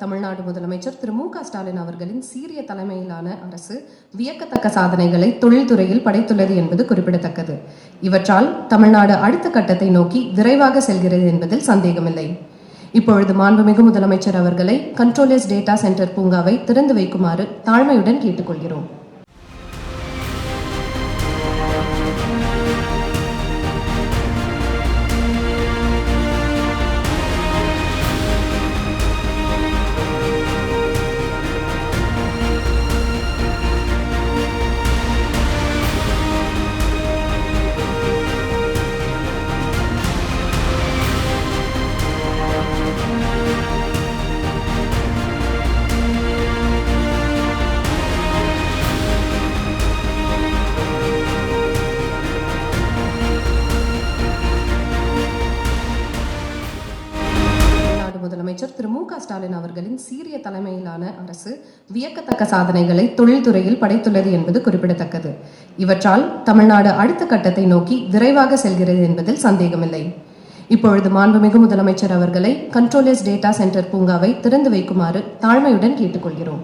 தமிழ்நாடு முதலமைச்சர் திரு மு க ஸ்டாலின் அவர்களின் சீரிய தலைமையிலான அரசு வியக்கத்தக்க சாதனைகளை தொழில்துறையில் படைத்துள்ளது என்பது குறிப்பிடத்தக்கது. இவற்றால் தமிழ்நாடு அடுத்த கட்டத்தை நோக்கி விரைவாக செல்கிறது என்பதில் சந்தேகமில்லை. இப்பொழுது மாண்புமிகு முதலமைச்சர் அவர்களை கண்ட்ரோலர்ஸ் டேட்டா சென்டர் பூங்காவை திறந்து வைக்குமாறு தாழ்மையுடன் கேட்டுக்கொள்கிறோம். முதலமைச்சர் திரு மு க ஸ்டாலின் அவர்களின் சீரிய தலைமையிலான அரசு வியக்கத்தக்க சாதனைகளை தொழில்துறையில் படைத்துள்ளது என்பது குறிப்பிடத்தக்கது. இவற்றால் தமிழ்நாடு அடுத்த கட்டத்தை நோக்கி விரைவாக செல்கிறது என்பதில் சந்தேகமில்லை. இப்பொழுது மாண்புமிகு முதலமைச்சர் அவர்களை கண்ட்ரோலர்ஸ் டேட்டா சென்டர் பூங்காவை திறந்து வைக்குமாறு தாழ்மையுடன் கேட்டுக்கொள்கிறோம்.